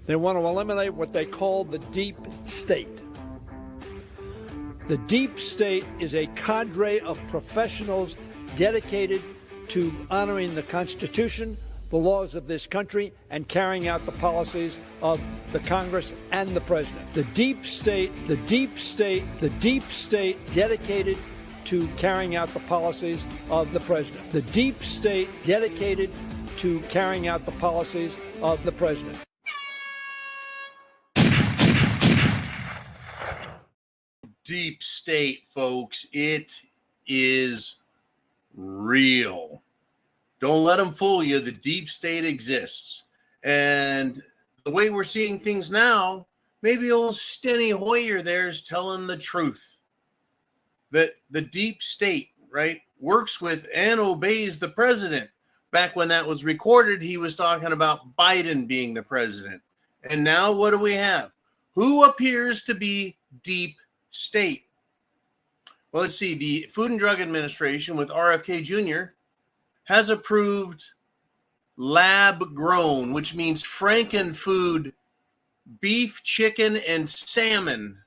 They want to eliminate what they call the deep state. The deep state is a cadre of professionals dedicated to honoring the Constitution, the laws of this country, and carrying out the policies of the Congress and the President. The deep state dedicated to carrying out the policies of the President. The deep state dedicated to carrying out the policies of the President. Deep state, folks. It is real. Don't let them fool you. The deep state exists. And the way we're seeing things now, maybe old Steny Hoyer there is telling the truth. That the deep state, right, works with and obeys the president. Back when that was recorded, he was talking about Biden being the president. And now what do we have? Who appears to be deep state? Well, let's see. The Food and Drug Administration with RFK Jr. has approved lab-grown, which means Frankenfood beef, chicken, and salmon.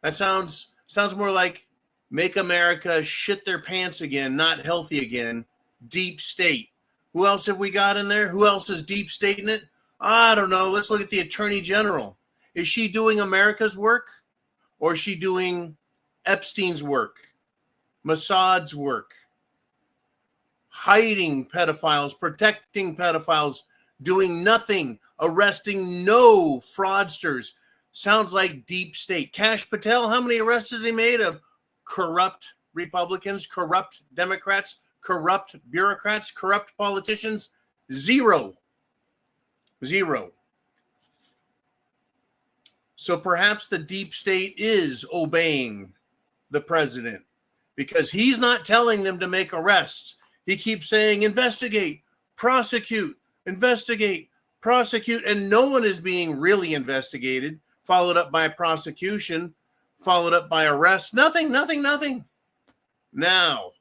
That sounds more like make America shit their pants again, not healthy again. Deep state. Who else have we got in there? Who else is deep state in it? I don't know. Let's look at the Attorney General. Is she doing America's work? Or is she doing Epstein's work? Mossad's work? Hiding pedophiles, protecting pedophiles, doing nothing, arresting no fraudsters. Sounds like deep state. Kash Patel, how many arrests has he made of corrupt Republicans, corrupt Democrats, corrupt bureaucrats, corrupt politicians? Zero. So perhaps the deep state is obeying the president because he's not telling them to make arrests. He keeps saying, investigate, prosecute, and no one is being really investigated, followed up by prosecution, followed up by arrest. Nothing. Now,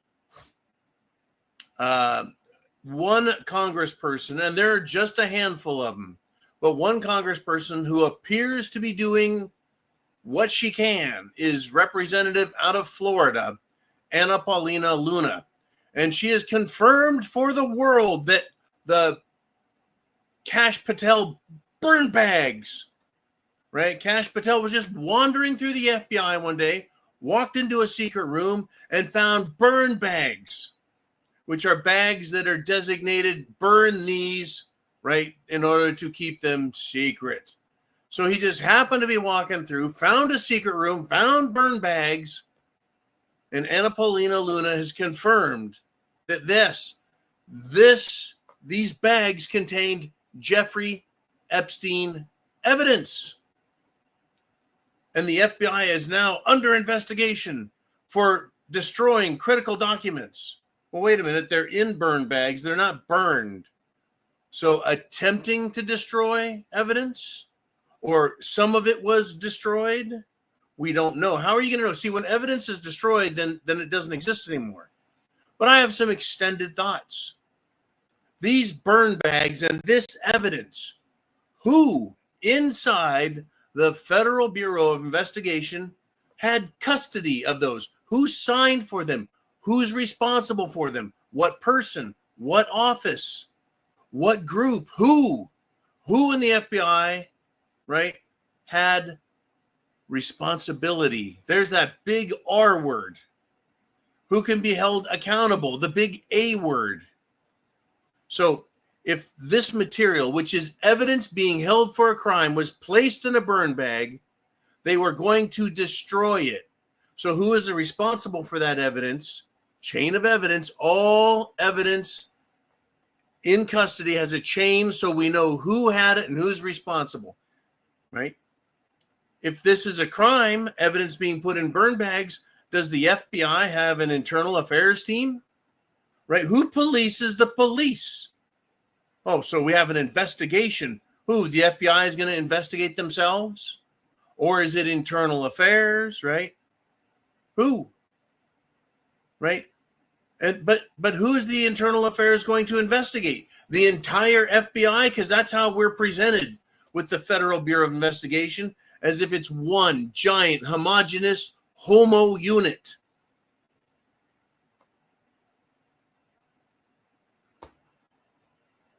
one congressperson, and there are just a handful of them, but one congressperson who appears to be doing what she can is representative out of Florida, Anna Paulina Luna. And she has confirmed for the world that the Kash Patel burn bags, right? Kash Patel was just wandering through the FBI one day, walked into a secret room and found burn bags, which are bags that are designated burn these, right, in order to keep them secret. So he just happened to be walking through, found a secret room, found burn bags, and Anna Paulina Luna has confirmed that these bags contained Jeffrey Epstein evidence. And the FBI is now under investigation for destroying critical documents. Well, wait a minute. They're in burn bags. They're not burned. So attempting to destroy evidence, or some of it was destroyed, we don't know. How are you going to know? See, when evidence is destroyed, then it doesn't exist anymore. But I have some extended thoughts. These burn bags and this evidence, who inside the Federal Bureau of Investigation had custody of those? Who signed for them? Who's responsible for them? What person? What office? What group? Who in the FBI, right, had responsibility? There's that big R word. Who can be held accountable? The big A word. So if this material, which is evidence being held for a crime, was placed in a burn bag, they were going to destroy it. So who is responsible for that evidence? Chain of evidence. All evidence in custody has a chain, so we know who had it and who's responsible, right? If this is a crime, evidence being put in burn bags, does the FBI have an internal affairs team? Right? Who polices the police? Oh, so we have an investigation. Who? The FBI is going to investigate themselves? Or is it internal affairs, right? Who? Right? But who's the internal affairs going to investigate? The entire FBI? Because that's how we're presented with the Federal Bureau of Investigation, as if it's one giant homogenous homo unit.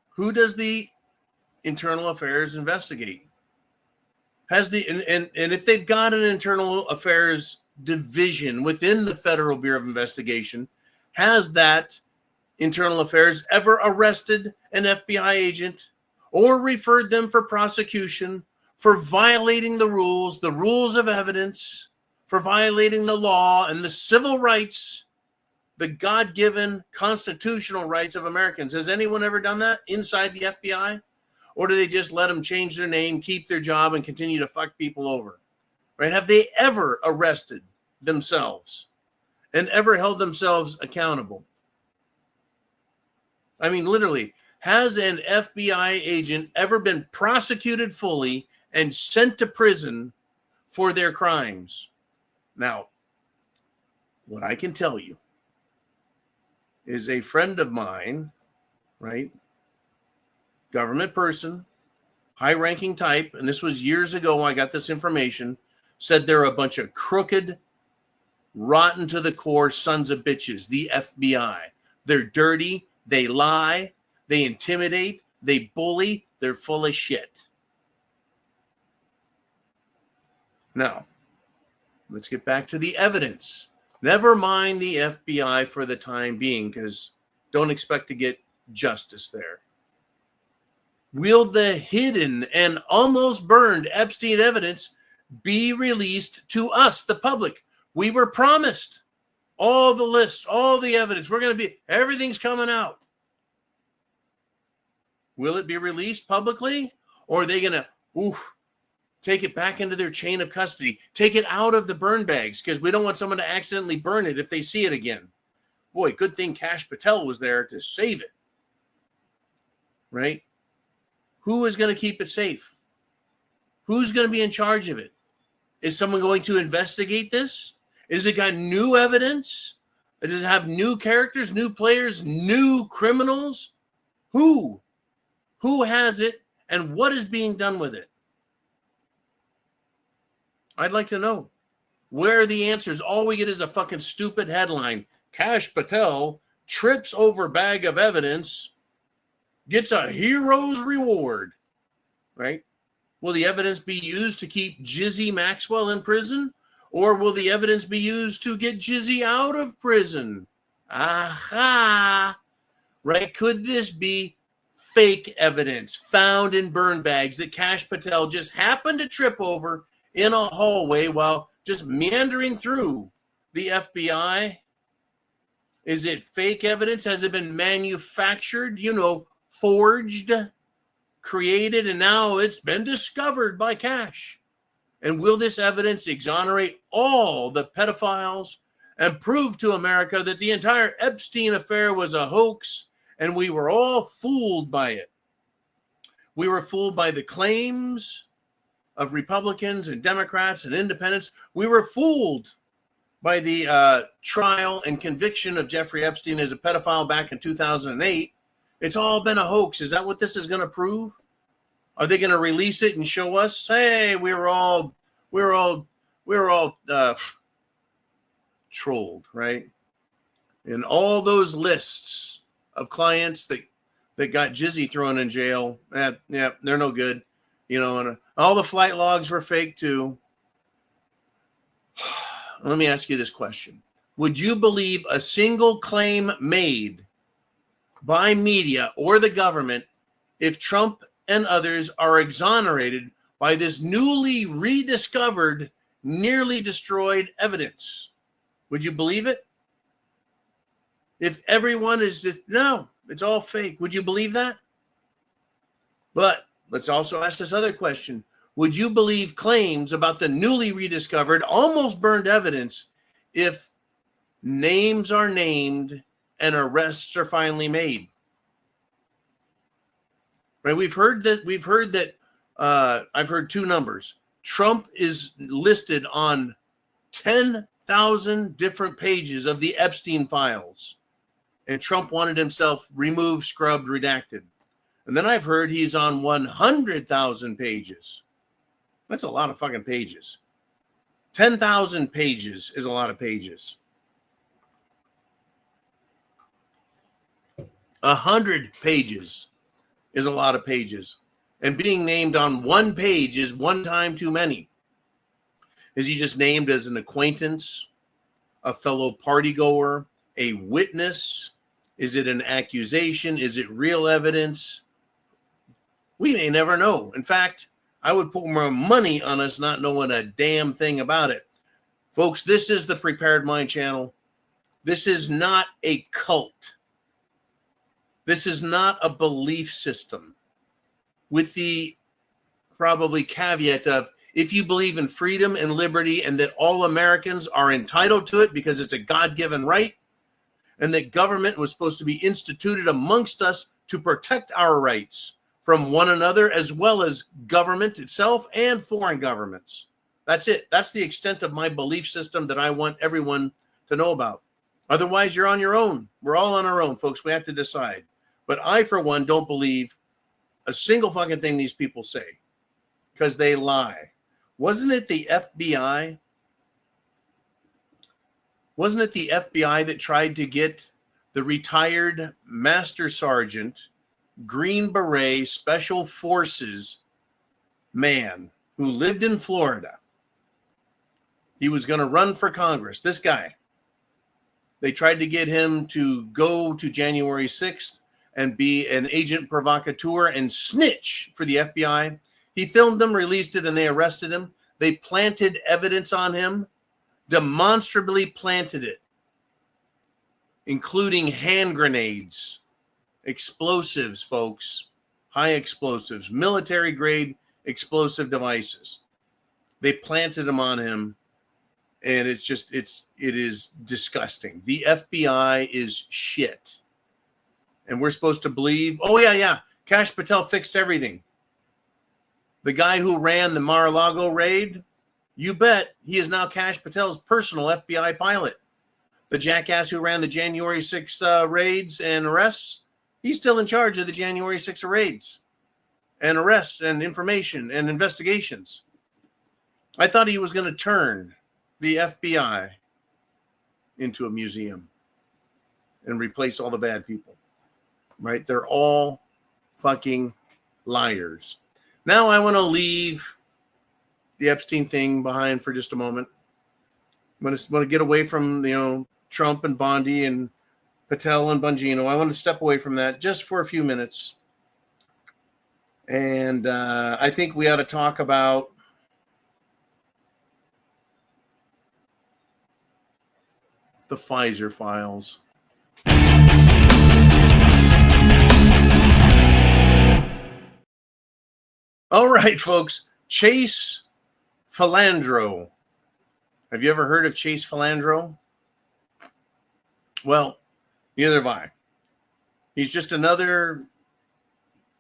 Who does the internal affairs investigate? Has the and if they've got an internal affairs division within the Federal Bureau of Investigation, has that internal affairs ever arrested an FBI agent or referred them for prosecution for violating the rules of evidence, for violating the law and the civil rights, the God-given constitutional rights of Americans? Has anyone ever done that inside the FBI? Or do they just let them change their name, keep their job, and continue to fuck people over? Right? Have they ever arrested themselves and ever held themselves accountable? I mean, literally, has an FBI agent ever been prosecuted fully and sent to prison for their crimes? Now, what I can tell you is a friend of mine, right? Government person, high-ranking type, and this was years ago I got this information, said they're a bunch of crooked, rotten to the core sons of bitches, the FBI. They're dirty, they lie, they intimidate, they bully, they're full of shit. Now, let's get back to the evidence. Never mind the FBI for the time being, because don't expect to get justice there. Will the hidden and almost burned Epstein evidence be released to us, the public? We were promised all the lists, all the evidence. Everything's coming out. Will it be released publicly? Or are they going to, take it back into their chain of custody, take it out of the burn bags, because we don't want someone to accidentally burn it if they see it again? Boy, good thing Kash Patel was there to save it. Right? Who is going to keep it safe? Who's going to be in charge of it? Is someone going to investigate this? Is it got new evidence? Does it have new characters, new players, new criminals? Who? Who has it, and what is being done with it? I'd like to know. Where are the answers? All we get is a fucking stupid headline. Kash Patel trips over bag of evidence, gets a hero's reward, right? Will the evidence be used to keep Jizzy Maxwell in prison? Or will the evidence be used to get Jizzy out of prison? Aha! Right? Could this be fake evidence found in burn bags that Kash Patel just happened to trip over in a hallway while just meandering through the FBI? Is it fake evidence? Has it been manufactured, forged, created, and now it's been discovered by Kash? And will this evidence exonerate all the pedophiles and prove to America that the entire Epstein affair was a hoax and we were all fooled by it? We were fooled by the claims of Republicans and Democrats and independents. We were fooled by the trial and conviction of Jeffrey Epstein as a pedophile back in 2008. It's all been a hoax. Is that what this is going to prove? Are they going to release it and show us, hey, we were all trolled, right? And all those lists of clients that got Jizzy thrown in jail, they're no good, and all the flight logs were fake too. Let me ask you this question. Would you believe a single claim made by media or the government if Trump and others are exonerated by this newly rediscovered, nearly destroyed evidence? Would you believe it? If everyone is just, no, it's all fake, would you believe that? But let's also ask this other question. Would you believe claims about the newly rediscovered, almost burned evidence if names are named and arrests are finally made? Right? I've heard two numbers. Trump is listed on 10,000 different pages of the Epstein files. And Trump wanted himself removed, scrubbed, redacted. And then I've heard he's on 100,000 pages. That's a lot of fucking pages. 10,000 pages is a lot of pages. 100 pages is a lot of pages. And being named on one page is one time too many. Is he just named as an acquaintance, a fellow partygoer, a witness? Is it an accusation? Is it real evidence? We may never know. In fact, I would put more money on us not knowing a damn thing about it. Folks, this is the Prepared Mind channel. This is not a cult. This is not a belief system. With the probably caveat of, if you believe in freedom and liberty and that all Americans are entitled to it because it's a God-given right, and that government was supposed to be instituted amongst us to protect our rights from one another, as well as government itself and foreign governments. That's it. That's the extent of my belief system that I want everyone to know about. Otherwise, you're on your own. We're all on our own, folks. We have to decide. But I, for one, don't believe a single fucking thing these people say because they lie. Wasn't it the FBI? Wasn't it the FBI that tried to get the retired Master Sergeant, Green Beret, Special Forces man who lived in Florida? He was going to run for Congress. This guy. They tried to get him to go to January 6th and be an agent provocateur and snitch for the FBI. He filmed them, released it, and they arrested him. They planted evidence on him, demonstrably planted it, including hand grenades, explosives, folks, high explosives, military-grade explosive devices. They planted them on him, and it is disgusting. The FBI is shit. And we're supposed to believe, oh, yeah, Kash Patel fixed everything. The guy who ran the Mar-a-Lago raid, you bet he is now Kash Patel's personal FBI pilot. The jackass who ran the January 6th raids and arrests, he's still in charge of the January 6th raids and arrests and information and investigations. I thought he was going to turn the FBI into a museum and replace all the bad people. Right? They're all fucking liars. Now I want to leave the Epstein thing behind for just a moment. I want to get away from, Trump and Bondi and Patel and Bongino. I want to step away from that just for a few minutes. And I think we ought to talk about the Pfizer files. All right, folks. Chase Philandro. Have you ever heard of Chase Philandro? Well, neither have I. He's just another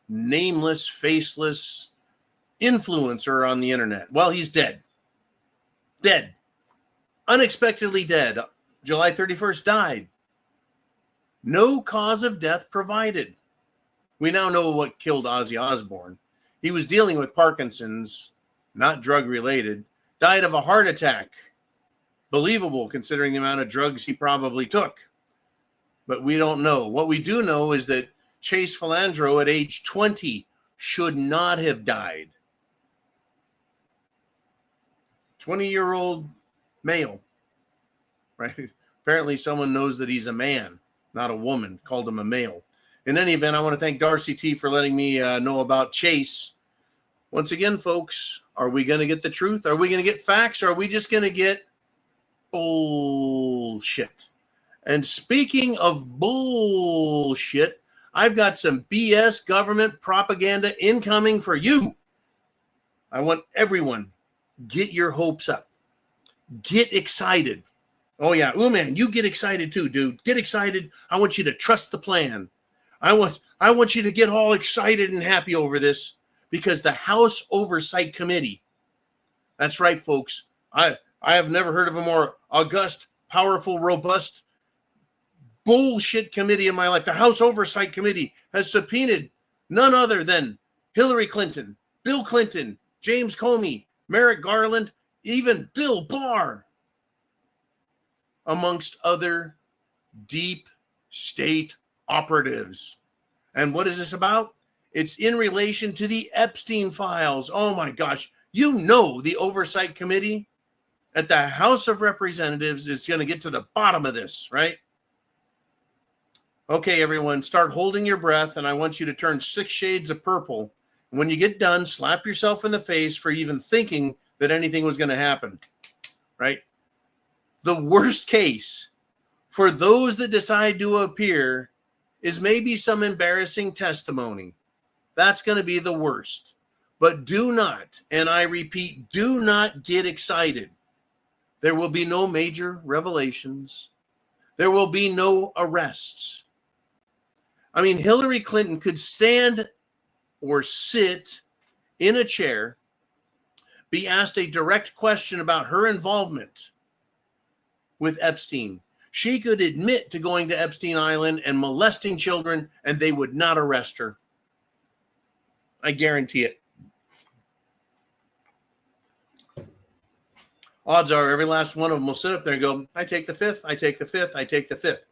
nameless, faceless influencer on the internet. Well, he's dead. Dead. Unexpectedly dead. July 31st died. No cause of death provided. We now know what killed Ozzy Osbourne. He was dealing with Parkinson's, not drug-related, died of a heart attack. Believable considering the amount of drugs he probably took. But we don't know. What we do know is that Chase Philandro at age 20 should not have died. 20-year-old male, right? Apparently someone knows that he's a man, not a woman, called him a male. In any event, I want to thank Darcy T for letting me know about Chase. Once again, folks, are we going to get the truth? Are we going to get facts? Or are we just going to get bullshit? And speaking of bullshit, I've got some BS government propaganda incoming for you. I want everyone, get your hopes up. Get excited. Oh, yeah. Oh, man, you get excited too, dude. Get excited. I want you to trust the plan. I want you to get all excited and happy over this because the House Oversight Committee, that's right, folks. I have never heard of a more august, powerful, robust bullshit committee in my life, the House Oversight Committee, has subpoenaed none other than Hillary Clinton, Bill Clinton, James Comey, Merrick Garland, even Bill Barr, amongst other deep state operatives. And what is this about? It's in relation to the Epstein files. Oh my gosh. You know the Oversight Committee at the House of Representatives is going to get to the bottom of this, right? Okay, everyone, start holding your breath, and I want you to turn 6 shades of purple. And when you get done, slap yourself in the face for even thinking that anything was going to happen, right? The worst case for those that decide to appear is maybe some embarrassing testimony. That's going to be the worst. But do not, and I repeat, do not get excited. There will be no major revelations. There will be no arrests. I mean, Hillary Clinton could stand or sit in a chair, be asked a direct question about her involvement with Epstein. She could admit to going to Epstein Island and molesting children, and they would not arrest her. I guarantee it. Odds are every last one of them will sit up there and go, I take the fifth, I take the fifth, I take the fifth.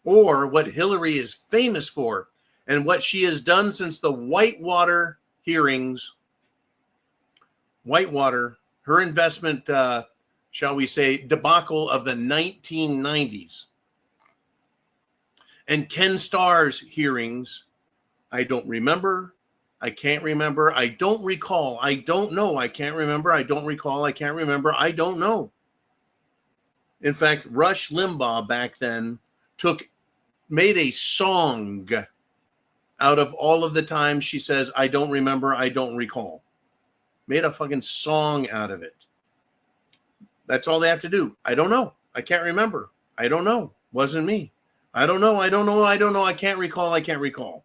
Or what Hillary is famous for and what she has done since the Whitewater hearings. Whitewater, her investment, shall we say, debacle of the 1990s. And Ken Starr's hearings, I don't remember. I can't remember. I don't recall. I don't know. I can't remember. I don't recall. I can't remember. I don't know. In fact, Rush Limbaugh back then made a song out of all of the times she says, I don't remember. I don't recall. Made a fucking song out of it. That's all they have to do. I don't know. I can't remember. I don't know. Wasn't me. I don't know. I don't know. I don't know. I can't recall. I can't recall.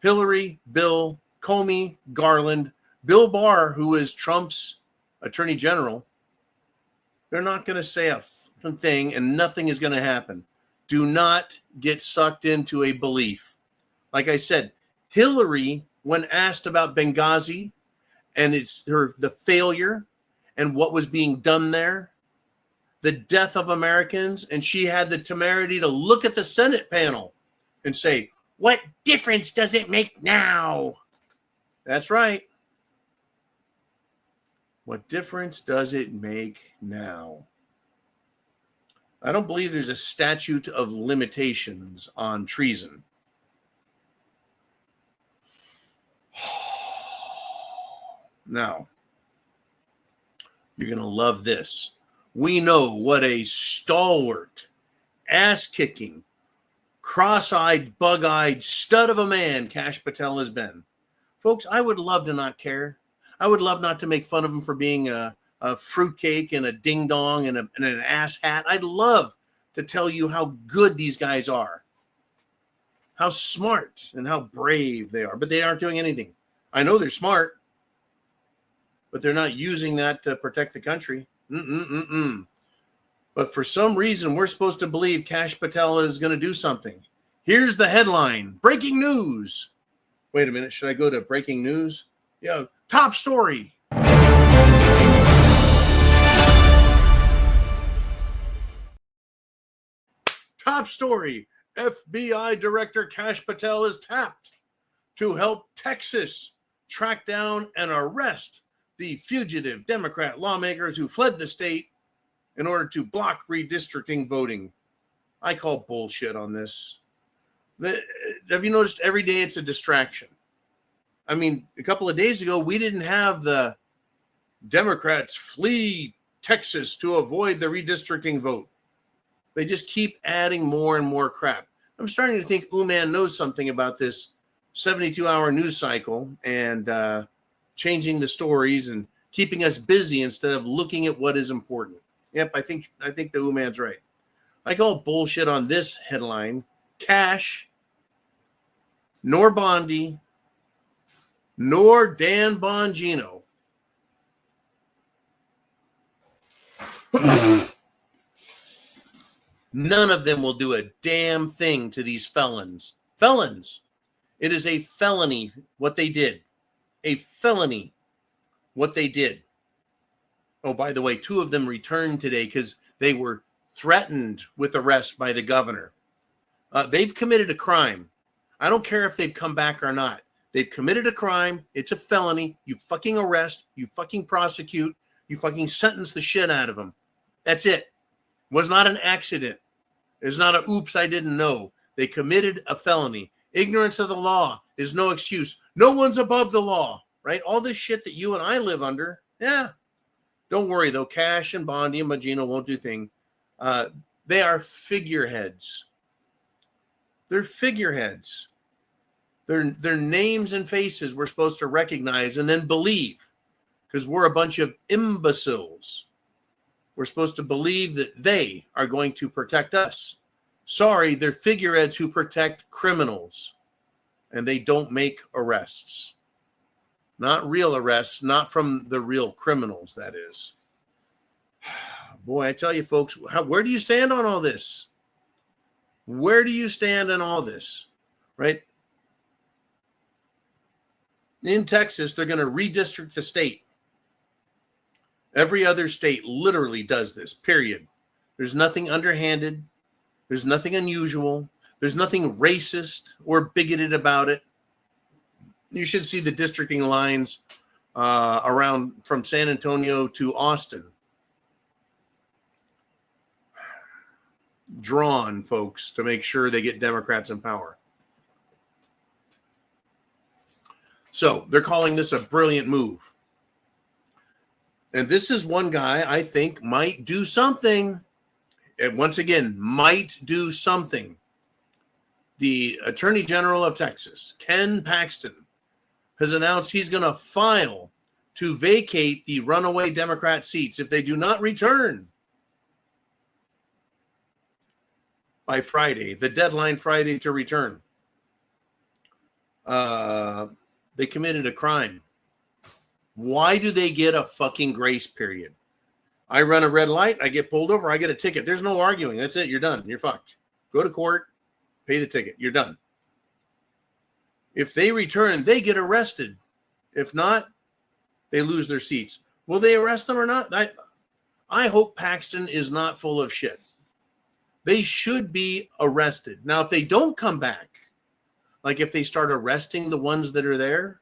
Hillary, Bill, Comey, Garland, Bill Barr, who is Trump's attorney general, they're not going to say a fucking thing and nothing is going to happen. Do not get sucked into a belief. Like I said, Hillary, when asked about Benghazi and the failure and what was being done there, the death of Americans, and she had the temerity to look at the Senate panel and say, what difference does it make now? That's right. What difference does it make now? I don't believe there's a statute of limitations on treason. Now, you're going to love this. We know what a stalwart, ass-kicking, cross-eyed, bug-eyed stud of a man Kash Patel has been. Folks, I would love to not care. I would love not to make fun of him for being a fruitcake and a ding-dong and an ass hat. I'd love to tell you how good these guys are, how smart and how brave they are, but they aren't doing anything. I know they're smart, but they're not using that to protect the country. But for some reason, we're supposed to believe Kash Patel is going to do something. Here's the headline. Breaking news. Wait a minute. Should I go to breaking news? Yeah. Top story. Top story. FBI Director Kash Patel is tapped to help Texas track down and arrest the fugitive Democrat lawmakers who fled the state in order to block redistricting voting. I call bullshit on this. Have you noticed every day it's a distraction? I mean, a couple of days ago, we didn't have the Democrats flee Texas to avoid the redistricting vote. They just keep adding more and more crap. I'm starting to think Uman knows something about this 72-hour news cycle and changing the stories and keeping us busy instead of looking at what is important. Yep, I think the Uman's right. I call bullshit on this headline. Kash, nor Bondi, nor Dan Bongino None of them will do a damn thing to these felons. Felons. It is a felony what they did. A felony what they did. Oh, by the way, 2 of them returned today because they were threatened with arrest by the governor. They've committed a crime. I don't care if they've come back or not. They've committed a crime. It's a felony. You fucking arrest. You fucking prosecute. You fucking sentence the shit out of them. That's it. It was not an accident. It's not a oops, I didn't know. They committed a felony. Ignorance of the law is no excuse. No one's above the law, right? All this shit that you and I live under. Yeah. Don't worry, though. Cash and Bondi and Magino won't do thing. They are figureheads. They're figureheads. Their names and faces we're supposed to recognize and then believe, because we're a bunch of imbeciles. We're supposed to believe that they are going to protect us. Sorry, they're figureheads who protect criminals, and they don't make arrests. Not real arrests, not from the real criminals, that is. Boy, I tell you, folks, where do you stand on all this? Where do you stand on all this, right? In Texas, they're going to redistrict the state. Every other state literally does this, period. There's nothing underhanded. There's nothing unusual. There's nothing racist or bigoted about it. You should see the districting lines around from San Antonio to Austin. Drawn, folks, to make sure they get Democrats in power. So they're calling this a brilliant move. And this is one guy I think might do something. And once again, might do something. The Attorney General of Texas, Ken Paxton, has announced he's going to file to vacate the runaway Democrat seats if they do not return by Friday, the deadline Friday to return. They committed a crime. Why do they get a fucking grace period? I run a red light, I get pulled over, I get a ticket. There's no arguing. That's it. You're done. You're fucked. Go to court, pay the ticket. You're done. If they return, they get arrested. If not, they lose their seats. Will they arrest them or not? I hope Paxton is not full of shit. They should be arrested. Now, if they don't come back, like if they start arresting the ones that are there,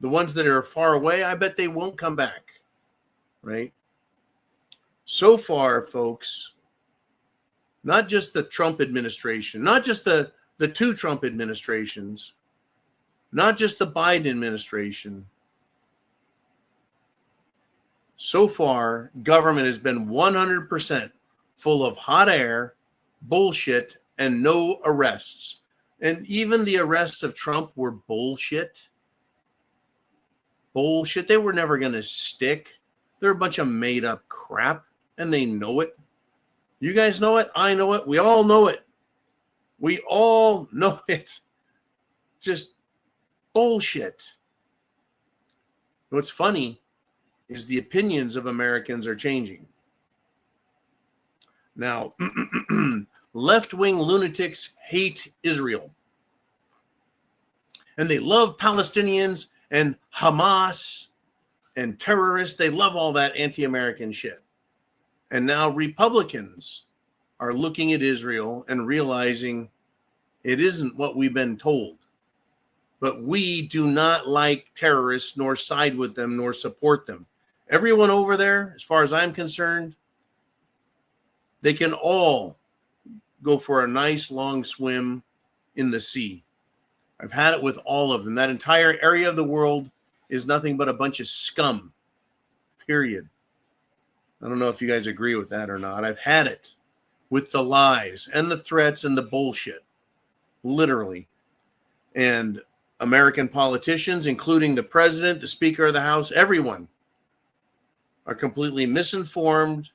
the ones that are far away, I bet they won't come back, right? So far, folks, not just the Trump administration, not just the 2 Trump administrations, not just the Biden administration. So far, government has been 100% full of hot air, bullshit, and no arrests. And even the arrests of Trump were bullshit. Bullshit. They were never going to stick. They're a bunch of made up crap, and they know it. You guys know it. I know it. We all know it. We all know it. Just bullshit. What's funny is the opinions of Americans are changing. Now, left-wing lunatics hate Israel. And they love Palestinians and Hamas and terrorists. They love all that anti-American shit. And now Republicans are looking at Israel and realizing it isn't what we've been told. But we do not like terrorists, nor side with them, nor support them. Everyone over there, as far as I'm concerned, they can all go for a nice long swim in the sea. I've had it with all of them. That entire area of the world is nothing but a bunch of scum, period. I don't know if you guys agree with that or not. I've had it with the lies and the threats and the bullshit, literally. And American politicians, including the president, the Speaker of the House, everyone, are completely misinformed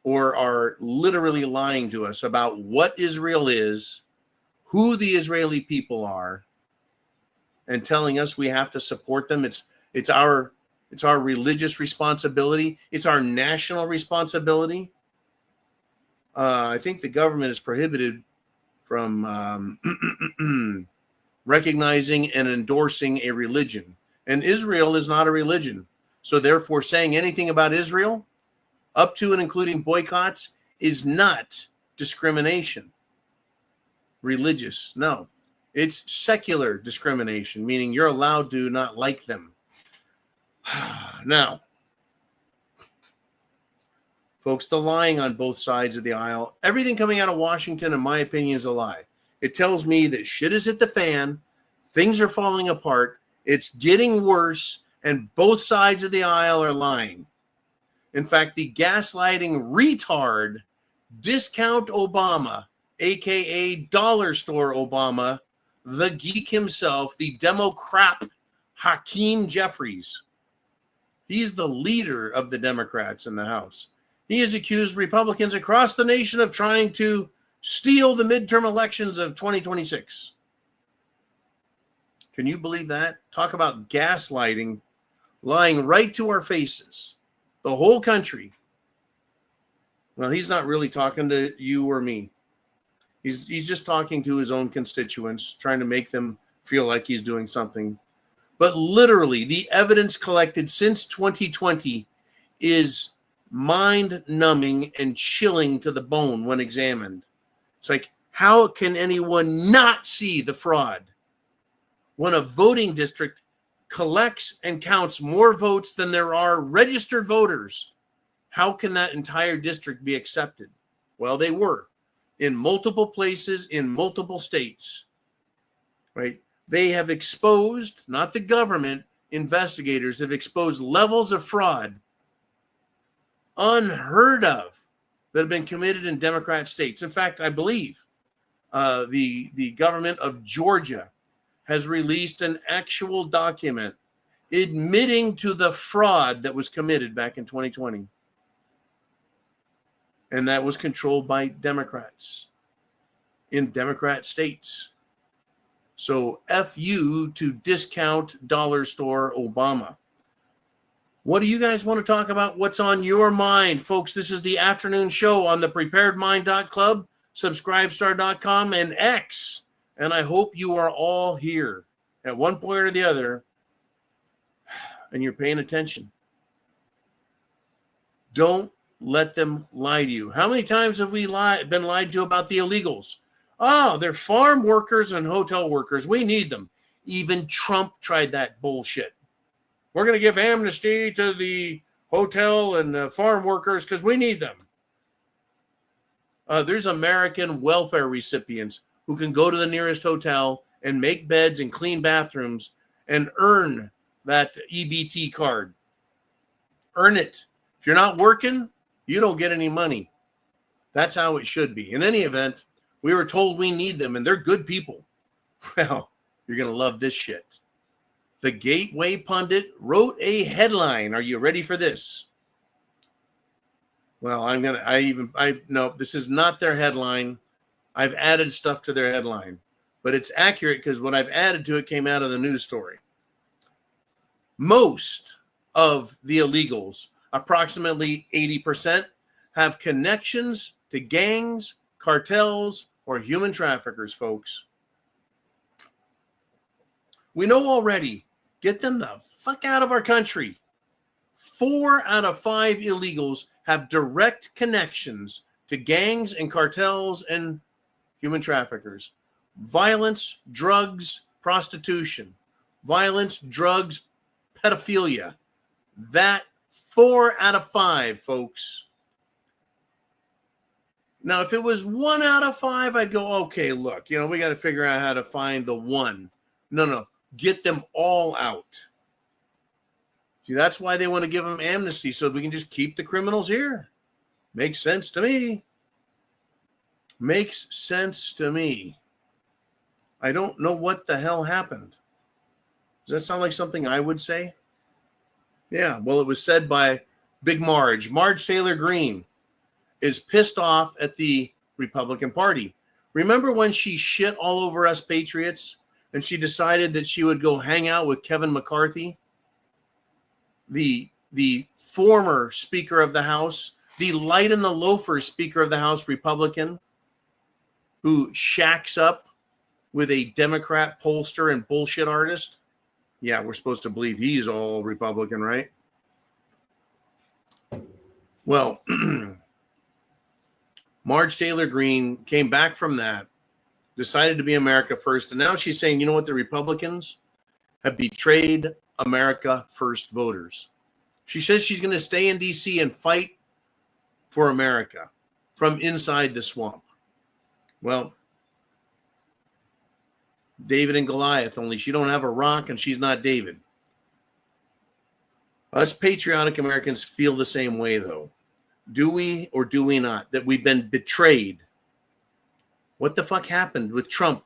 or are literally lying to us about what Israel is, who the Israeli people are, and telling us we have to support them. It's our religious responsibility. It's our national responsibility. I think the government is prohibited from recognizing and endorsing a religion. And Israel is not a religion. So therefore, saying anything about Israel, up to and including boycotts, is not discrimination. Religious, no. It's secular discrimination, meaning you're allowed to not like them. Now, folks, the lying on both sides of the aisle, everything coming out of Washington, in my opinion, is a lie. It tells me that shit is hit the fan, things are falling apart, it's getting worse, and both sides of the aisle are lying. In fact, the gaslighting retard, Discount Obama, aka Dollar Store Obama, the geek himself, the Democrat Hakeem Jeffries. He's the leader of the Democrats in the House. He has accused Republicans across the nation of trying to steal the midterm elections of 2026. Can you believe that? Talk about gaslighting, lying right to our faces. The whole country. Well, he's not really talking to you or me. He's just talking to his own constituents, trying to make them feel like he's doing something. But literally, the evidence collected since 2020 is mind-numbing and chilling to the bone when examined. It's like, how can anyone not see the fraud? When a voting district collects and counts more votes than there are registered voters, how can that entire district be accepted? Well, they were in multiple places, in multiple states, right? They have exposed, not the government, investigators have exposed levels of fraud unheard of that have been committed in Democrat states. In fact, I believe the government of Georgia has released an actual document admitting to the fraud that was committed back in 2020. And that was controlled by Democrats in Democrat states. So F you to Discount Dollar Store Obama. What do you guys want to talk about? What's on your mind? Folks, this is the afternoon show on the preparedmind.club, subscribestar.com, and X. And I hope you are all here at one point or the other and you're paying attention. Don't let them lie to you. How many times have we been lied to about the illegals? Oh, they're farm workers and hotel workers. We need them. Even Trump tried that bullshit. We're going to give amnesty to the hotel and farm workers because we need them. There's American welfare recipients who can go to the nearest hotel and make beds and clean bathrooms and earn that EBT card. Earn it. If you're not working, you don't get any money. That's how it should be. In any event, we were told we need them, and they're good people. Well, you're going to love this shit. The Gateway Pundit wrote a headline. Are you ready for this? Well, no, this is not their headline. I've added stuff to their headline, but it's accurate because what I've added to it came out of the news story. Most of the illegals, approximately 80%, have connections to gangs, cartels, or human traffickers, folks. We know already. Get them the fuck out of our country. 4 out of 5 illegals have direct connections to gangs and cartels and human traffickers. Violence, drugs, prostitution. Violence, drugs, pedophilia. That 4 out of 5, folks. Now, if it was 1 out of 5, I'd go, okay, look, we got to figure out how to find the one. No. Get them all out. See, that's why they want to give them amnesty, so we can just keep the criminals here. Makes sense to me. Makes sense to me. I don't know what the hell happened. Does that sound like something I would say? Yeah, well, it was said by Big Marge. Marge Taylor Greene is pissed off at the Republican Party. Remember when she shit all over us patriots and she decided that she would go hang out with Kevin McCarthy, the former Speaker of the House, the light and the loafer Speaker of the House Republican who shacks up with a Democrat pollster and bullshit artist. Yeah, we're supposed to believe he's all Republican, right? Well, Marge Taylor Greene came back from that, decided to be America first, and now she's saying, you know what, the Republicans have betrayed America first voters. She says she's going to stay in D.C. and fight for America from inside the swamp. Well, David and Goliath, only she don't have a rock and she's not David. Us patriotic Americans feel the same way, though. Do we or do we not? That we've been betrayed. What the fuck happened with Trump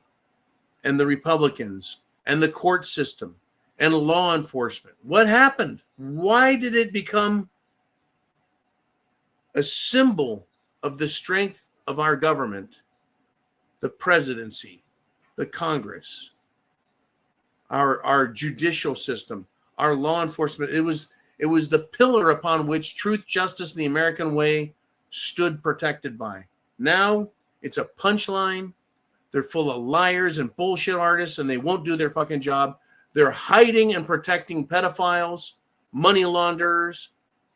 and the Republicans and the court system and law enforcement? What happened? Why did it become a symbol of the strength of our government, the presidency, the Congress, our judicial system, our law enforcement? It was the pillar upon which truth, justice, and the American way stood protected by. Now it's a punchline. They're full of liars and bullshit artists, and they won't do their fucking job. They're hiding and protecting pedophiles, money launderers,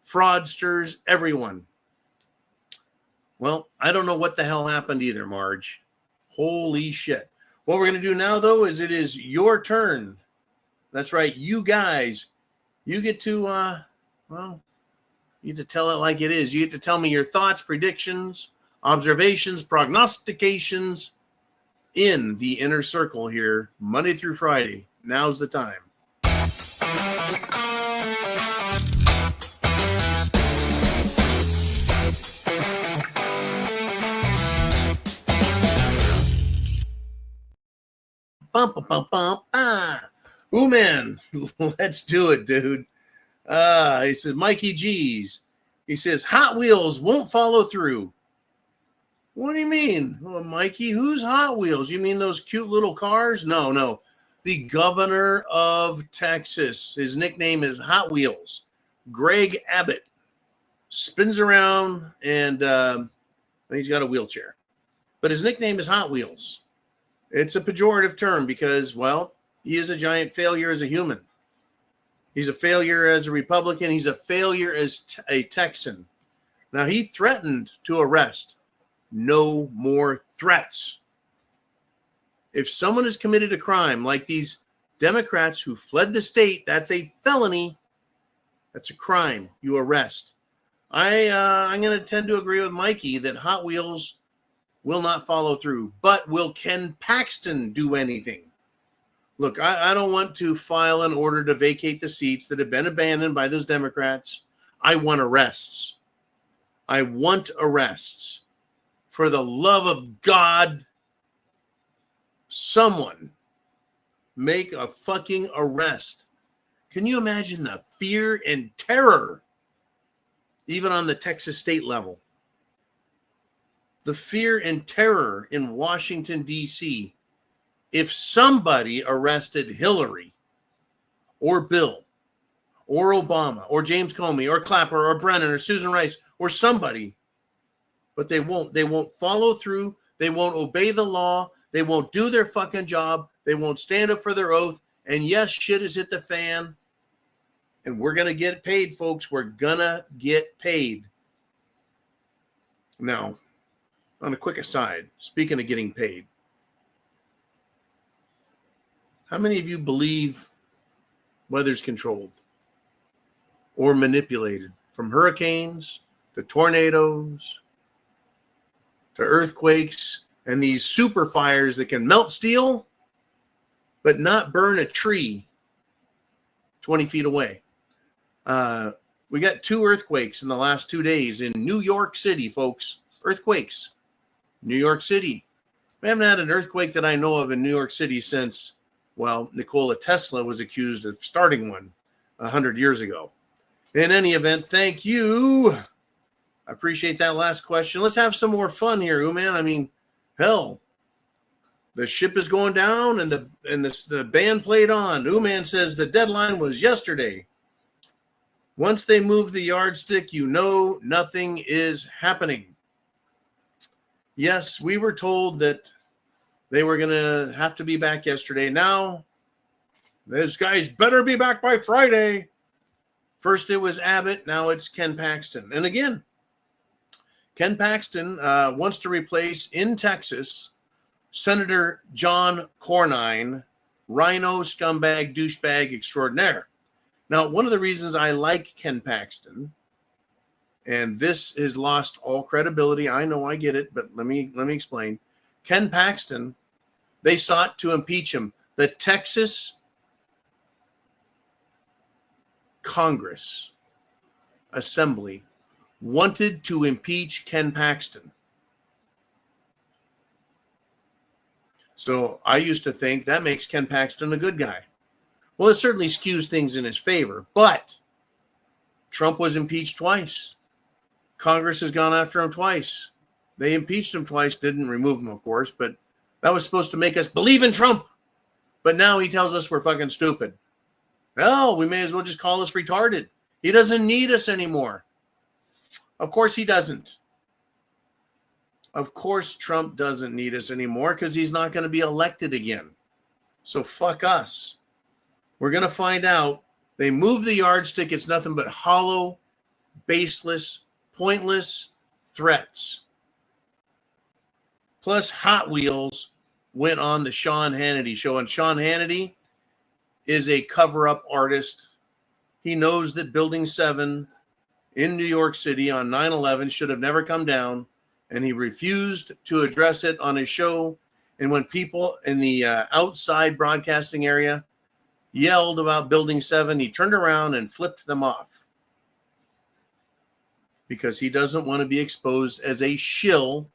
fraudsters, everyone. Well, I don't know what the hell happened either, Marge. Holy shit. What we're going to do now, though, is it is your turn. That's right. You guys, you get to, you get to tell it like it is. You get to tell me your thoughts, predictions, observations, prognostications in the inner circle here, Monday through Friday. Now's the time. Bum, bum, bum, bum. Ooh, man, let's do it, dude. He says, Mikey G's. He says, Hot Wheels won't follow through. What do you mean? Well, Mikey, who's Hot Wheels? You mean those cute little cars? No. The governor of Texas. His nickname is Hot Wheels. Greg Abbott. Spins around and he's got a wheelchair. But his nickname is Hot Wheels. It's a pejorative term because, well, he is a giant failure as a human. He's a failure as a Republican. He's a failure as a Texan. Now, he threatened to arrest. No more threats. If someone has committed a crime like these Democrats who fled the state, that's a felony. That's a crime. You arrest. I'm going to tend to agree with Mikey that Hot Wheels will not follow through. But will Ken Paxton do anything? Look, I don't want to file an order to vacate the seats that have been abandoned by those Democrats. I want arrests. I want arrests. For the love of God, someone make a fucking arrest. Can you imagine the fear and terror, even on the Texas state level? The fear and terror in Washington, D.C. if somebody arrested Hillary or Bill or Obama or James Comey or Clapper or Brennan or Susan Rice or somebody, but they won't follow through. They won't obey the law. They won't do their fucking job. They won't stand up for their oath. And yes, shit has hit the fan. And we're going to get paid, folks. We're going to get paid. Now, on a quick aside, speaking of getting paid, how many of you believe weather's controlled or manipulated? From hurricanes to tornadoes to earthquakes and these super fires that can melt steel but not burn a tree 20 feet away. We got 2 earthquakes in the last 2 days in New York City, folks. Earthquakes. New York City. We haven't had an earthquake that I know of in New York City since, well, Nikola Tesla was accused of starting one 100 years ago. In any event, thank you. I appreciate that last question. Let's have some more fun here, man. I mean, hell, the ship is going down and the band played on. Man says the deadline was yesterday. Once they move the yardstick, you know nothing is happening. Yes, we were told that they were going to have to be back yesterday. Now, those guys better be back by Friday. First it was Abbott, now it's Ken Paxton. And again, Ken Paxton wants to replace in Texas Senator John Cornyn, rhino scumbag douchebag extraordinaire. Now, one of the reasons I like Ken Paxton, and this has lost all credibility, I know, I get it, but let me explain. Ken Paxton, they sought to impeach him. The Texas Congress Assembly wanted to impeach Ken Paxton. So I used to think that makes Ken Paxton a good guy. Well, it certainly skews things in his favor, but Trump was impeached twice. Congress has gone after him twice. They impeached him twice, didn't remove him, of course, but that was supposed to make us believe in Trump. But now he tells us we're fucking stupid. Well, we may as well just call us retarded. He doesn't need us anymore. Of course he doesn't. Of course Trump doesn't need us anymore because he's not going to be elected again. So fuck us. We're going to find out. They move the yardstick. It's nothing but hollow, baseless, pointless threats. Plus Hot Wheels went on the Sean Hannity show. And Sean Hannity is a cover-up artist. He knows that Building 7 in New York City on 9/11 should have never come down, and he refused to address it on his show. And when people in the outside broadcasting area yelled about Building 7, he turned around and flipped them off because he doesn't want to be exposed as a shill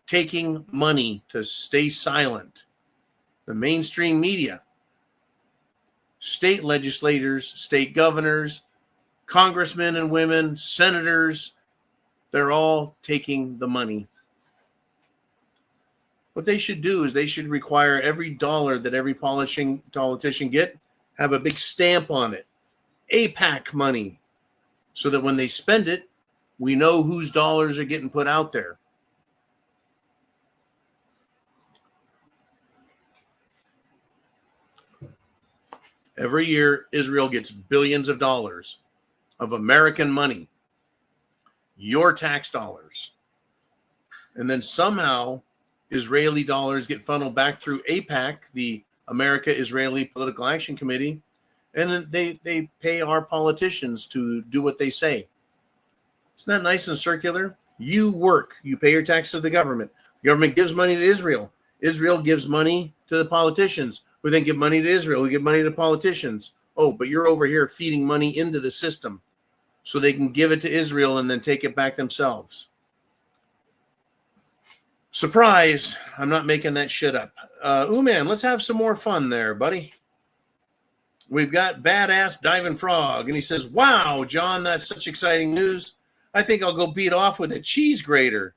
taking money to stay silent. The mainstream media, state legislators, state governors, congressmen and women, senators, they're all taking the money. What they should do is they should require every dollar that every politician get, have a big stamp on it, APAC money, so that when they spend it, we know whose dollars are getting put out there. Every year, Israel gets billions of dollars of American money, your tax dollars. And then somehow Israeli dollars get funneled back through APAC, the America-Israeli Political Action Committee, and then they pay our politicians to do what they say. Isn't that nice and circular? You work. You pay your taxes to the government. The government gives money to Israel. Israel gives money to the politicians, who then give money to Israel. We give money to politicians. Oh, but you're over here feeding money into the system so they can give it to Israel and then take it back themselves. Surprise, I'm not making that shit up. Man, let's have some more fun there, buddy. We've got Badass Diving Frog, and he says, wow, John, that's such exciting news. I think I'll go beat off with a cheese grater.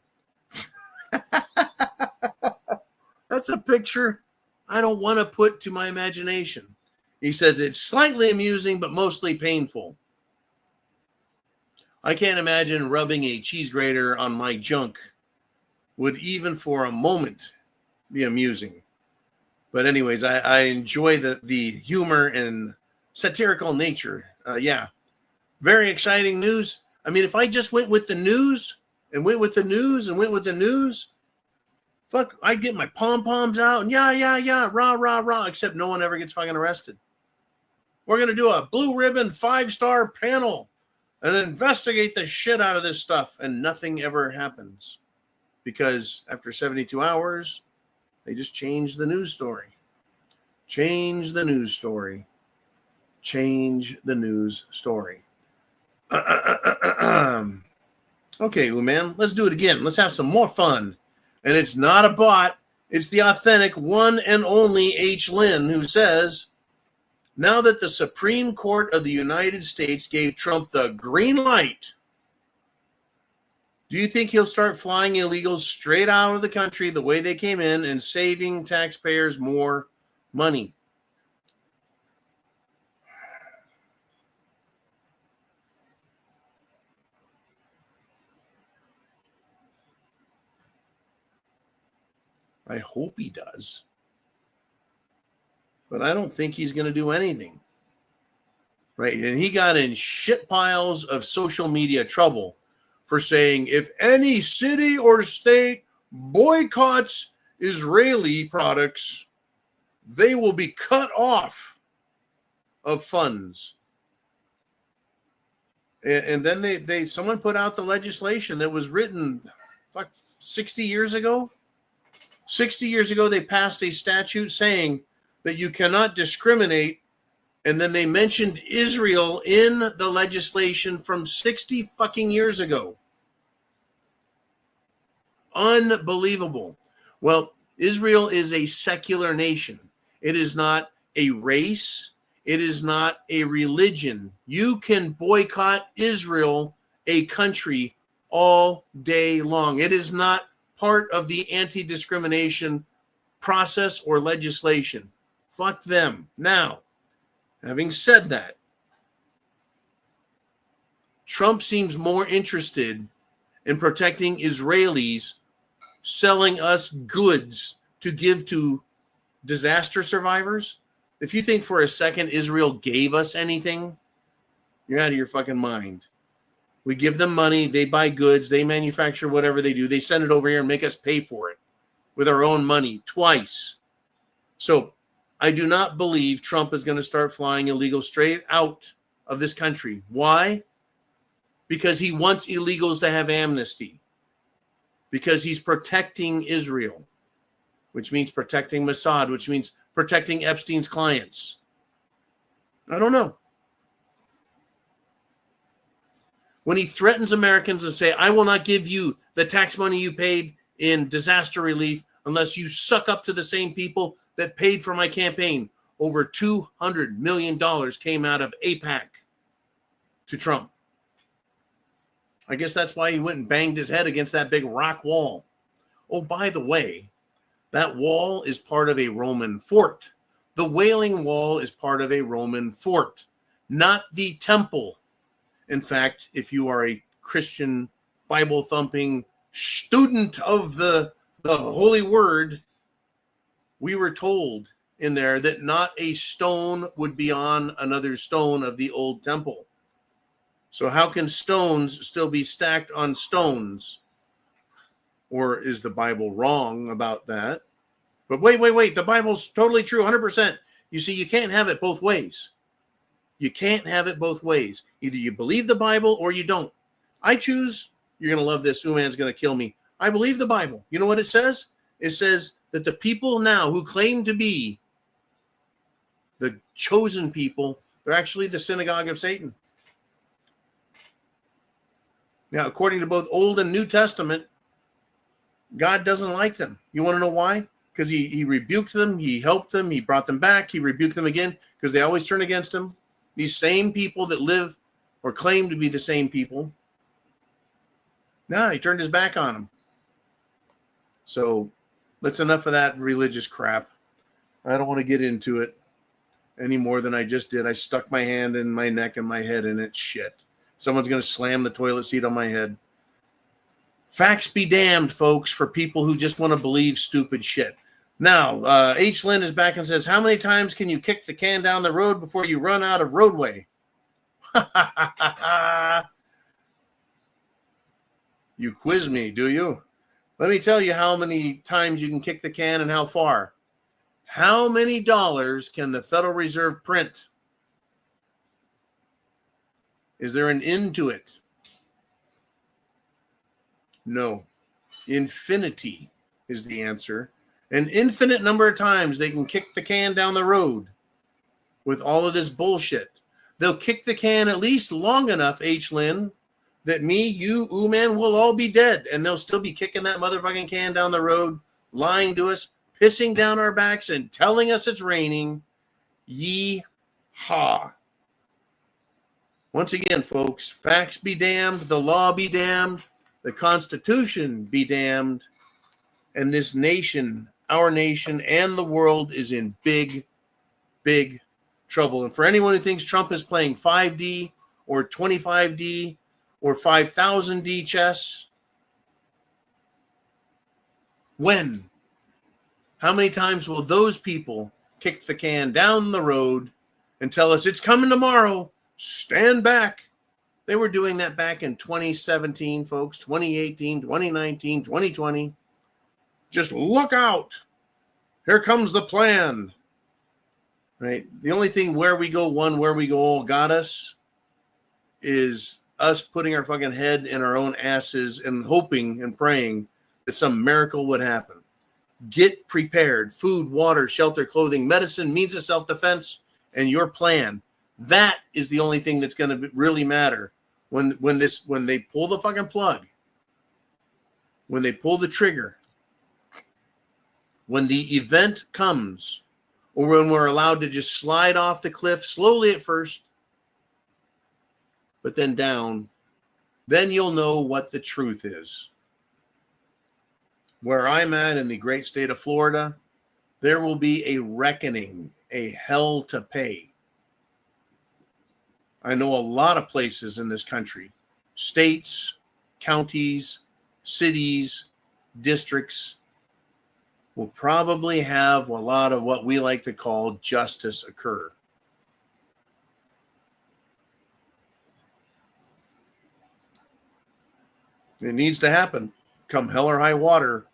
That's a picture I don't want to put to my imagination. He says it's slightly amusing, but mostly painful. I can't imagine rubbing a cheese grater on my junk would even for a moment be amusing. But anyways, I enjoy the humor and satirical nature. Yeah, very exciting news. I mean, if I just went with the news and went with the news and went with the news, fuck, I'd get my pom-poms out and yeah, rah, rah, rah, except no one ever gets fucking arrested. We're going to do a blue ribbon 5-star panel and investigate the shit out of this stuff, and nothing ever happens. Because after 72 hours, they just change the news story. Change the news story. Change the news story. Okay, man, let's do it again. Let's have some more fun. And it's not a bot. It's the authentic one and only H. Lynn, who says, now that the Supreme Court of the United States gave Trump the green light, do you think he'll start flying illegals straight out of the country the way they came in and saving taxpayers more money? I hope he does. But I don't think he's going to do anything. Right? And he got in shit piles of social media trouble for saying if any city or state boycotts Israeli products, they will be cut off of funds. And then someone put out the legislation that was written 60 years ago. 60 years ago, they passed a statute saying that you cannot discriminate. And then they mentioned Israel in the legislation from 60 fucking years ago. Unbelievable. Well, Israel is a secular nation. It is not a race. It is not a religion. You can boycott Israel, a country, all day long. It is not part of the anti-discrimination process or legislation. Fuck them. Now, having said that, Trump seems more interested in protecting Israelis selling us goods to give to disaster survivors. If you think for a second Israel gave us anything, you're out of your fucking mind. We give them money, they buy goods, they manufacture whatever they do, they send it over here and make us pay for it with our own money twice. So I do not believe Trump is going to start flying illegals straight out of this country. Why? Because he wants illegals to have amnesty. Because he's protecting Israel, which means protecting Mossad, which means protecting Epstein's clients. I don't know. When he threatens Americans and say, I will not give you the tax money you paid in disaster relief unless you suck up to the same people that paid for my campaign. Over $200 million came out of AIPAC to Trump. I guess that's why he went and banged his head against that big rock wall. Oh, by the way, that wall is part of a Roman fort. The Wailing Wall is part of a Roman fort, not the temple. In fact, if you are a Christian Bible-thumping student of the Holy Word, we were told in there that not a stone would be on another stone of the old temple. So how can stones still be stacked on stones? Or is the Bible wrong about that? But wait. The Bible's totally true, 100%. You see, you can't have it both ways. You can't have it both ways. Either you believe the Bible or you don't. I choose, you're going to love this, Uman's going to kill me. I believe the Bible. You know what it says? It says that the people now who claim to be the chosen people, they're actually the synagogue of Satan. Now, according to both Old and New Testament, God doesn't like them. You want to know why? Because he rebuked them, he helped them, he brought them back, he rebuked them again, because they always turn against him. These same people that live or claim to be the same people. No, he turned his back on them. So that's enough of that religious crap. I don't want to get into it any more than I just did. I stuck my hand in my neck and my head in it. Shit. Someone's going to slam the toilet seat on my head. Facts be damned, folks, for people who just want to believe stupid shit. Now, H. Lynn is back and says, how many times can you kick the can down the road before you run out of roadway? You quiz me, do you? Let me tell you how many times you can kick the can and how far. How many dollars can the Federal Reserve print? Is there an end to it? No. Infinity is the answer. An infinite number of times they can kick the can down the road with all of this bullshit. They'll kick the can at least long enough, H. Lynn, that me, you, Uman will all be dead. And they'll still be kicking that motherfucking can down the road, lying to us, pissing down our backs, and telling us it's raining. Yee-haw. Once again, folks, facts be damned, the law be damned, the Constitution be damned, and this nation, our nation, and the world is in big, big trouble. And for anyone who thinks Trump is playing 5D or 25D or 5000D chess, when How many times will those people kick the can down the road and tell us it's coming tomorrow? Stand back. They were doing that back in 2017, folks, 2018, 2019, 2020. Just look out. Here comes the plan. Right? The only thing where we go one, where we go all got us is us putting our fucking head in our own asses and hoping and praying that some miracle would happen. Get prepared. Food, water, shelter, clothing, medicine, means of self-defense, and your plan. That is the only thing that's going to really matter when they pull the fucking plug, when they pull the trigger, when the event comes, or when we're allowed to just slide off the cliff slowly at first, but then down, then you'll know what the truth is. Where I'm at in the great state of Florida, there will be a reckoning, a hell to pay. I know a lot of places in this country, states, counties, cities, districts, will probably have a lot of what we like to call justice occur. It needs to happen, come hell or high water,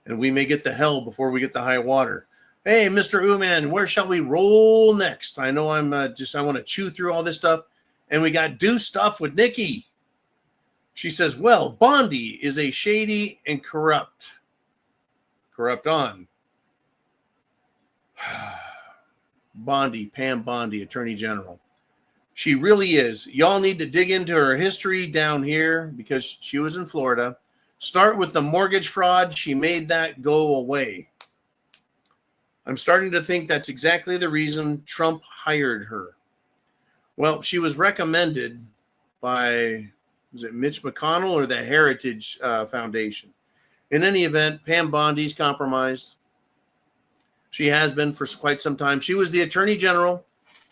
and we may get the hell before we get the high water. Hey, Mr. Uman, where shall we roll next? I know I want to chew through all this stuff, and we got do stuff with Nikki. She says, well, Bondi is a shady and corrupt on. Bondi, Pam Bondi, Attorney General. She really is. Y'all need to dig into her history down here because she was in Florida. Start with the mortgage fraud. She made that go away. I'm starting to think that's exactly the reason Trump hired her. Well, she was recommended by, was it Mitch McConnell or the Heritage Foundation? In any event, Pam Bondi's compromised. She has been for quite some time. She was the Attorney General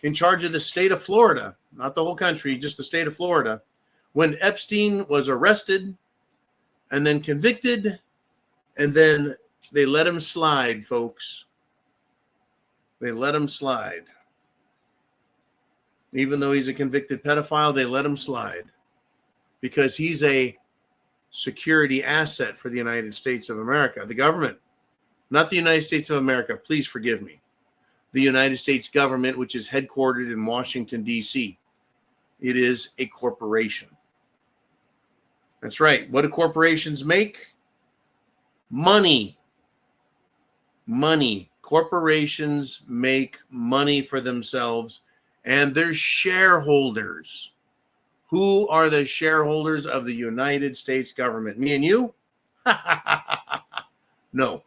in charge of the state of Florida, not the whole country, just the state of Florida, when Epstein was arrested and then convicted, and then they let him slide, folks. They let him slide. Even though he's a convicted pedophile, they let him slide because he's a security asset for the United States of America, the government, not the United States of America. Please forgive me. The United States government, which is headquartered in Washington, D.C. It is a corporation. That's right. What do corporations make? Money. Money. Corporations make money for themselves and their shareholders. Who are the shareholders of the United States government? Me and you? No.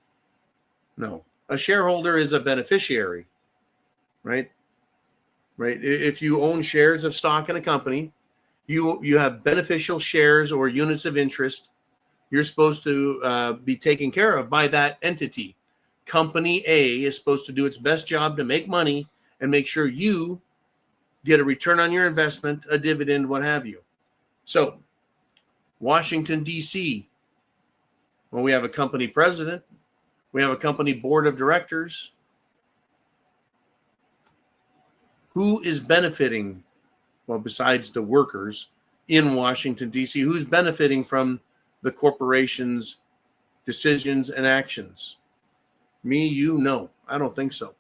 A shareholder is a beneficiary, right? Right. If you own shares of stock in a company, you have beneficial shares or units of interest. You're supposed to be taken care of by that entity. Company A is supposed to do its best job to make money and make sure you get a return on your investment, a dividend, what have you. So, Washington, D.C., well, we have a company president. We have a company board of directors. Who is benefiting? Well, besides the workers in Washington, D.C., who's benefiting from the corporation's decisions and actions? Me, you, no. I don't think so.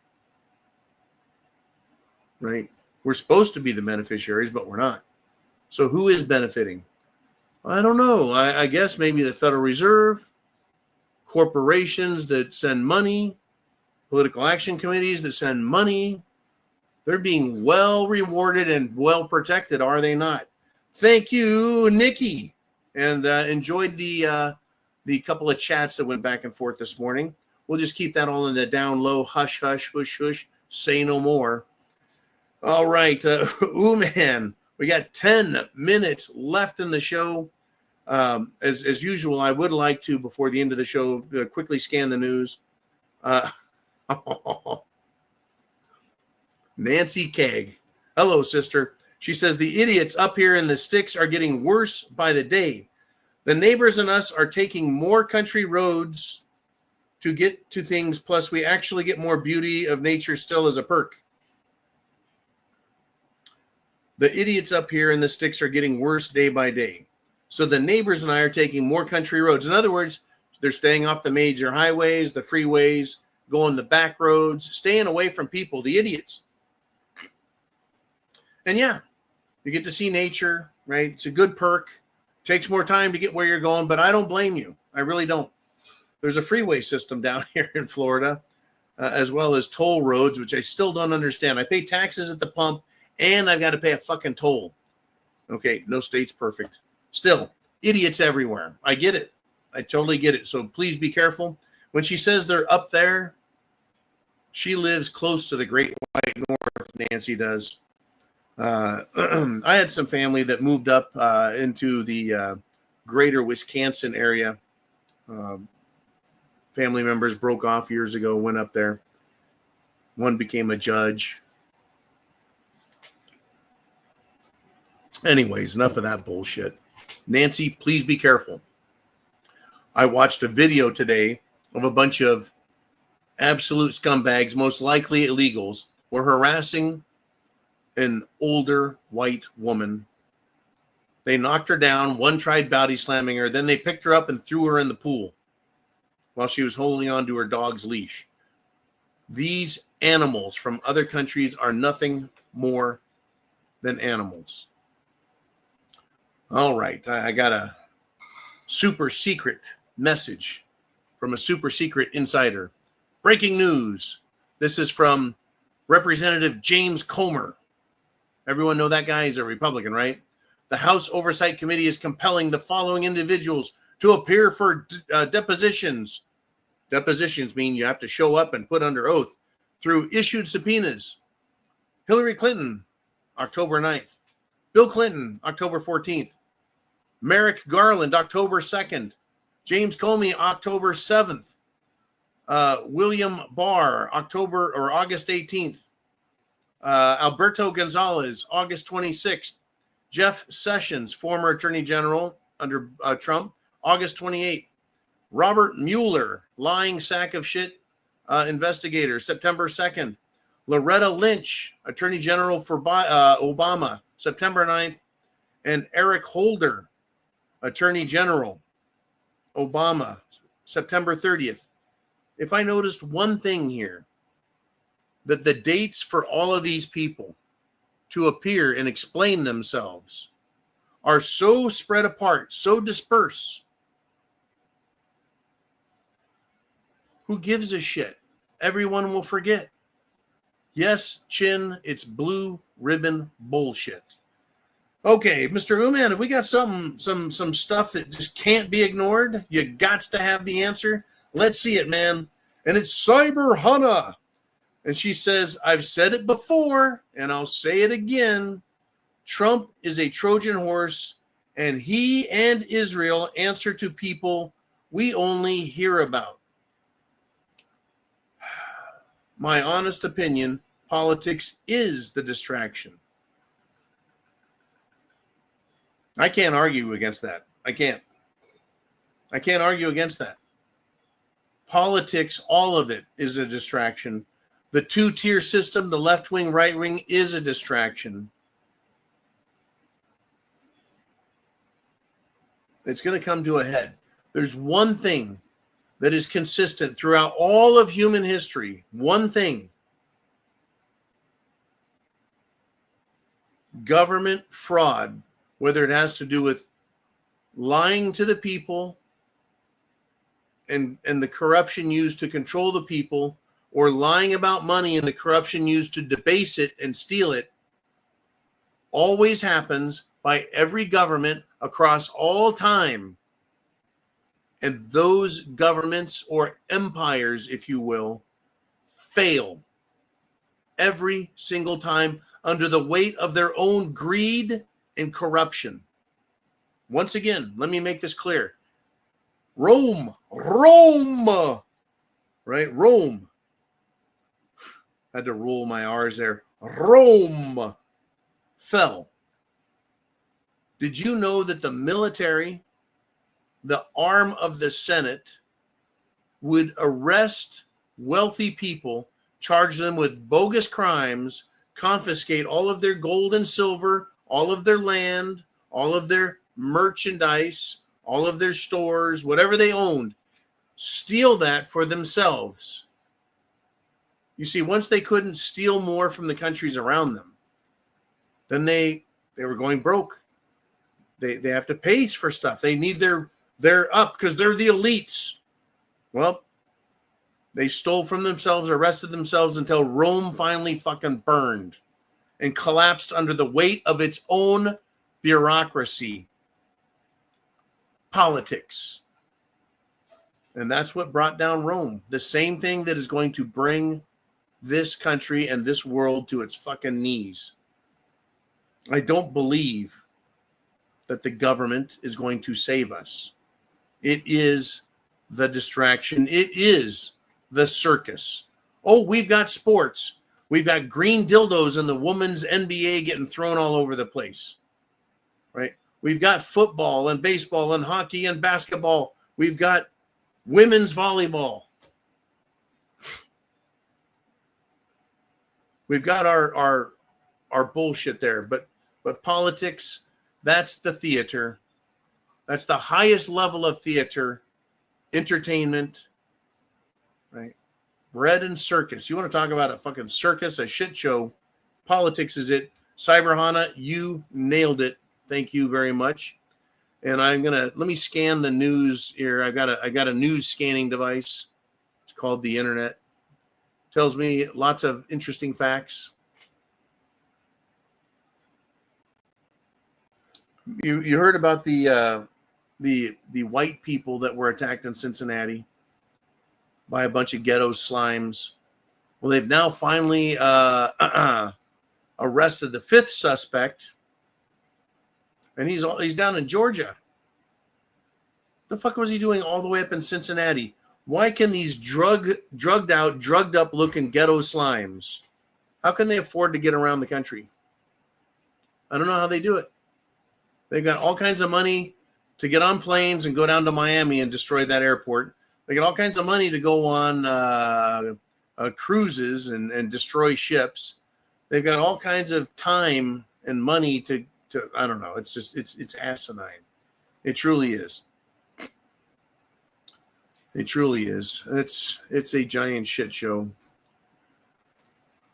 Right? We're supposed to be the beneficiaries, but we're not. So who is benefiting? I don't know. I guess maybe the Federal Reserve, corporations that send money, political action committees that send money. They're being well rewarded and well protected, are they not? Thank you, Nikki. And enjoyed the couple of chats that went back and forth this morning. We'll just keep that all in the down low, hush, hush, hush, hush, say no more. All right. Man, we got 10 minutes left in the show. As usual, I would like to, before the end of the show, quickly scan the news. Nancy Keg. Hello, sister. She says, the idiots up here in the sticks are getting worse by the day. The neighbors and us are taking more country roads to get to things. Plus, we actually get more beauty of nature still as a perk. The idiots up here in the sticks are getting worse day by day. So the neighbors and I are taking more country roads. In other words, they're staying off the major highways, the freeways, going the back roads, staying away from people, the idiots. And yeah, you get to see nature, right? It's a good perk. Takes more time to get where you're going, but I don't blame you. I really don't. There's a freeway system down here in Florida, as well as toll roads, which I still don't understand. I pay taxes at the pump, and I've got to pay a fucking toll. Okay, no state's perfect. Still, idiots everywhere. I get it. I totally get it. So please be careful. When she says they're up there, she lives close to the Great White North, Nancy does. I had some family that moved up into the greater Wisconsin area. Family members broke off years ago, went up there. One became a judge. Anyways, enough of that bullshit. Nancy, please be careful. I watched a video today of a bunch of absolute scumbags, most likely illegals, were harassing an older white woman. They knocked her down. One tried body slamming her. Then they picked her up and threw her in the pool while she was holding on to her dog's leash. These animals from other countries are nothing more than animals. All right, I got a super secret message from a super secret insider. Breaking news. This is from Representative James Comer. Everyone know that guy? He's a Republican, right? The House Oversight Committee is compelling the following individuals to appear for depositions. Depositions mean you have to show up and put under oath through issued subpoenas. Hillary Clinton, October 9th. Bill Clinton, October 14th. Merrick Garland, October 2nd. James Comey, October 7th. William Barr, August 18th. Alberto Gonzalez, August 26th. Jeff Sessions, former Attorney General under Trump, August 28th. Robert Mueller, lying sack of shit investigator, September 2nd. Loretta Lynch, Attorney General for Obama, September 9th. And Eric Holder, Attorney General, Obama, September 30th. If I noticed one thing here, that the dates for all of these people to appear and explain themselves are so spread apart, so dispersed. Who gives a shit? Everyone will forget. Yes, Chin, it's blue ribbon bullshit. Okay, Mr. Uman, have we got some stuff that just can't be ignored? You got to have the answer. Let's see it, man. And it's Cyber Hannah. And she says, I've said it before, and I'll say it again. Trump is a Trojan horse, and he and Israel answer to people we only hear about. My honest opinion, politics is the distraction. I can't argue against that. I can't argue against that. Politics, all of it is a distraction. The two-tier system, the left wing, right wing, is a distraction. It's going to come to a head. There's one thing that is consistent throughout all of human history. One thing. Government fraud, whether it has to do with lying to the people and the corruption used to control the people, or lying about money and the corruption used to debase it and steal it, always happens by every government across all time. And those governments, or empires, if you will, fail every single time under the weight of their own greed and corruption. Once again, let me make this clear. Rome, right? Rome. Had to roll my R's there. Rome fell. Did you know that the military, the arm of the Senate, would arrest wealthy people, charge them with bogus crimes, confiscate all of their gold and silver, all of their land, all of their merchandise, all of their stores, whatever they owned, steal that for themselves. You see, once they couldn't steal more from the countries around them, then they were going broke. They have to pay for stuff. They need they're up because they're the elites. Well, they stole from themselves, arrested themselves until Rome finally fucking burned and collapsed under the weight of its own bureaucracy, politics. And that's what brought down Rome. The same thing that is going to bring this country and this world to its fucking knees. I don't believe that the government is going to save us. It is the distraction. It is the circus. Oh, we've got sports. We've got green dildos in the women's NBA getting thrown all over the place, right? We've got football and baseball and hockey and basketball. We've got women's volleyball. We've got our bullshit there, but politics, that's the theater. That's the highest level of theater, entertainment, right? Bread and circus. You want to talk about a fucking circus, a shit show? Politics is it. Cyberhana, you nailed it. Thank you very much. And let me scan the news here. I got a news scanning device. It's called the internet. Tells me lots of interesting facts. You heard about the white people that were attacked in Cincinnati by a bunch of ghetto slimes. Well, they've now finally arrested the fifth suspect, and he's down in Georgia. The fuck was he doing all the way up in Cincinnati? Why can these drugged up looking ghetto slimes, how can they afford to get around the country? I don't know how they do it. They've got all kinds of money to get on planes and go down to Miami and destroy that airport. They get all kinds of money to go on cruises and destroy ships. They've got all kinds of time and money to I don't know. It's just it's asinine. It truly is. It truly is. It's a giant shit show.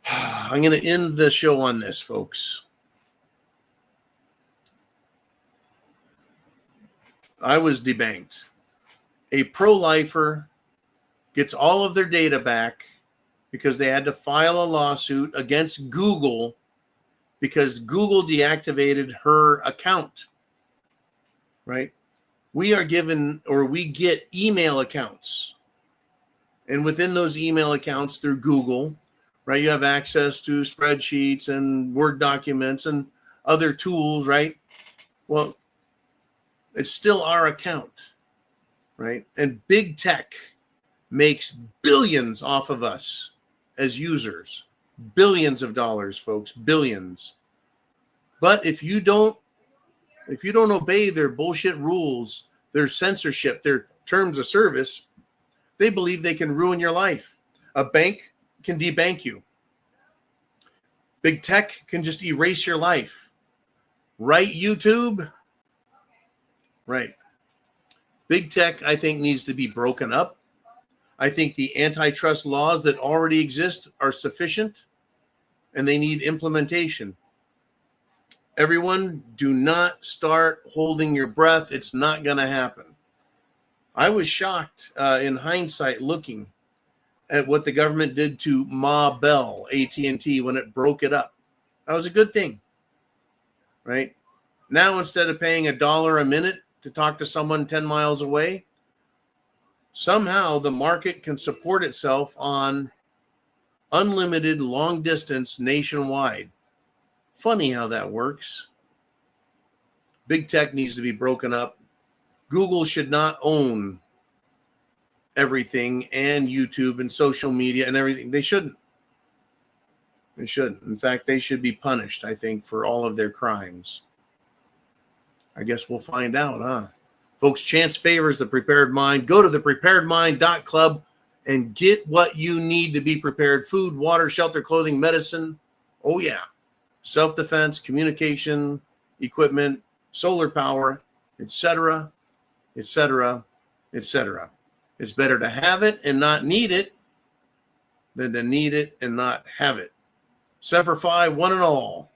I'm going to end the show on this, folks. I was debanked. A pro-lifer gets all of their data back because they had to file a lawsuit against Google because Google deactivated her account, right? We are given, or we get email accounts. And within those email accounts through Google, right, you have access to spreadsheets and Word documents and other tools, right? Well, it's still our account, right? And big tech makes billions off of us as users. Billions of dollars, folks, billions. But if you don't obey their bullshit rules, their censorship, their terms of service, they believe they can ruin your life. A bank can debank you. Big tech can just erase your life. Right, YouTube? Right. Big tech, I think, needs to be broken up. I think the antitrust laws that already exist are sufficient, and they need implementation. Everyone, do not start holding your breath. It's not going to happen. I was shocked in hindsight looking at what the government did to Ma Bell, AT&T, when it broke it up. That was a good thing, right? Now, instead of paying $1 a minute to talk to someone 10 miles away, somehow the market can support itself on unlimited long distance nationwide. Funny how that works. Big tech needs to be broken up. Google should not own everything, and YouTube and social media and everything. They shouldn't. They shouldn't. In fact, they should be punished, I think, for all of their crimes. I guess we'll find out, huh? Folks, chance favors the prepared mind. Go to thepreparedmind.club and get what you need to be prepared. Food, water, shelter, clothing, medicine. Oh, yeah. Self-defense, communication, equipment, solar power, etc., etc., etc. It's better to have it and not need it than to need it and not have it. Semper Fi, one and all.